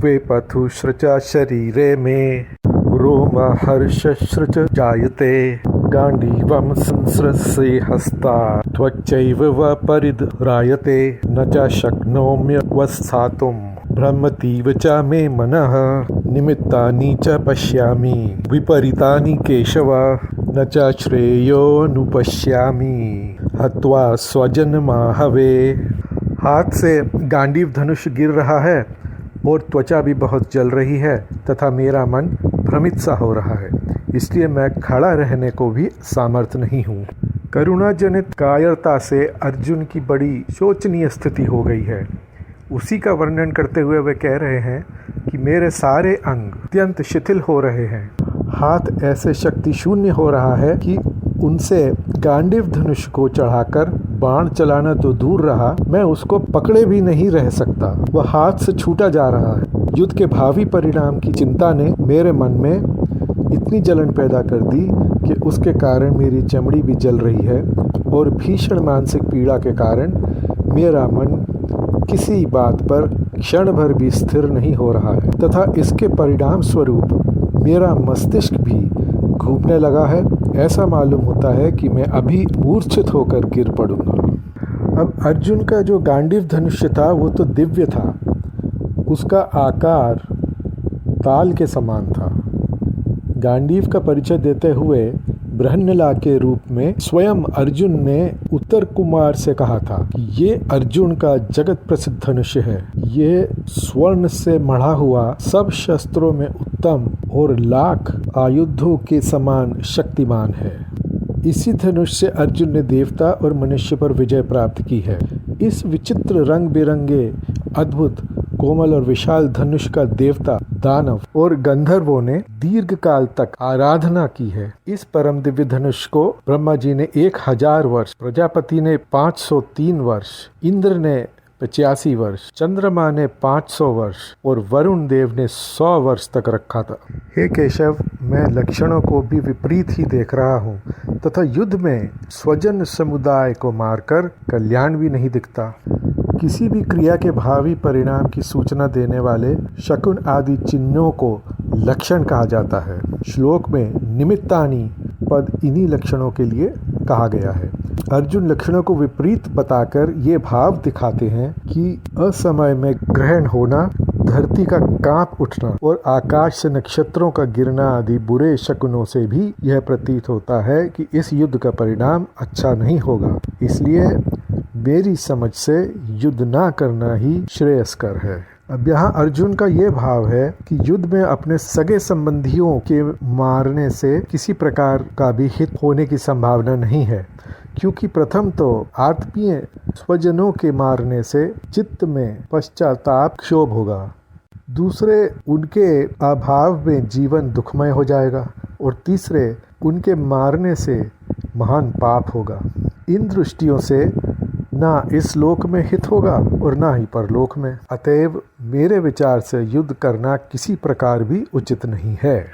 वे पथुश्रचा शरीरे में रोमहर्षसृच जायते गाण्डीवं संसृसे हस्ता त्वच्चैव वपरिधरायते न च शक्नोम्यवस्थातुं भ्रमतीव च मे मनः निमित्तानि च पश्यामि विपरीतानि केशव न च श्रेयोनुपश्यामि हत्वा स्वजनमाहवे। हाथ से गांडीव धनुष गिर रहा है और त्वचा भी बहुत जल रही है तथा मेरा मन भ्रमित सा हो रहा है, इसलिए मैं खड़ा रहने को भी सामर्थ्य नहीं हूँ। करुणाजनित कायरता से अर्जुन की बड़ी शोचनीय स्थिति हो गई है। उसी का वर्णन करते हुए वे कह रहे हैं कि मेरे सारे अंग अत्यंत शिथिल हो रहे हैं। हाथ ऐसे शक्ति शून्य हो रहा है कि उनसे गांडीव धनुष को चढ़ाकर बाण चलाना तो दूर रहा, मैं उसको पकड़े भी नहीं रह सकता। वह हाथ से छूटा जा रहा है। युद्ध के भावी परिणाम की चिंता ने मेरे मन में इतनी जलन पैदा कर दी कि उसके कारण मेरी चमड़ी भी जल रही है और भीषण मानसिक पीड़ा के कारण मेरा मन किसी बात पर क्षण भर भी स्थिर नहीं हो रहा है तथा इसके परिणाम स्वरूप मेरा मस्तिष्क भी घूमने लगा है। ऐसा मालूम होता है कि मैं अभी मूर्छित होकर गिर पड़ूंगा। अब अर्जुन का जो गांडीव धनुष्य था वो तो दिव्य था, उसका आकार ताल के समान था। गांडीव का परिचय देते हुए बृहन्नला के रूप में स्वयं अर्जुन ने उत्तर कुमार से कहा था कि ये अर्जुन का जगत प्रसिद्ध धनुष्य है। ये स्वर्ण से मढ़ा हुआ, सब शस्त्रों में उत्तम और लाख आयुधों के समान शक्तिमान है। इसी धनुष से अर्जुन ने देवता और मनुष्य पर विजय प्राप्त की है। इस विचित्र रंग बिरंगे अद्भुत कोमल और विशाल धनुष का देवता, दानव और गंधर्वों ने दीर्घ काल तक आराधना की है। इस परम दिव्य धनुष को ब्रह्मा जी ने 1000 वर्ष, प्रजापति ने 503 वर्ष, इंद्र ने 85 वर्ष, चंद्रमा ने 500 वर्ष और वरुण देव ने 100 वर्ष तक रखा था। हे केशव, मैं लक्षणों को भी विपरीत ही देख रहा हूँ तथा युद्ध में स्वजन समुदाय को मारकर कल्याण भी नहीं दिखता। किसी भी क्रिया के भावी परिणाम की सूचना देने वाले शकुन आदि चिन्हों को लक्षण कहा जाता है। श्लोक में निमित्तानि पद इन्हीं लक्षणों के लिए कहा गया है। अर्जुन लक्षणों को विपरीत बताकर ये भाव दिखाते हैं कि असमय में ग्रहण होना, धरती का कांप उठना और आकाश से नक्षत्रों का गिरना आदि बुरे शकुनों से भी यह प्रतीत होता है कि इस युद्ध का परिणाम अच्छा नहीं होगा। इसलिए मेरी समझ से युद्ध ना करना ही श्रेयस्कर है। अब यहाँ अर्जुन का ये भाव है कि युद्ध में अपने सगे संबंधियों के मारने से किसी प्रकार का भी हित होने की संभावना नहीं है, क्योंकि प्रथम तो आत्मीय स्वजनों के मारने से चित्त में पश्चाताप क्षोभ होगा, दूसरे उनके अभाव में जीवन दुखमय हो जाएगा और तीसरे उनके मारने से महान पाप होगा। इन दृष्टियों से ना इस लोक में हित होगा और ना ही परलोक में। अतएव मेरे विचार से युद्ध करना किसी प्रकार भी उचित नहीं है।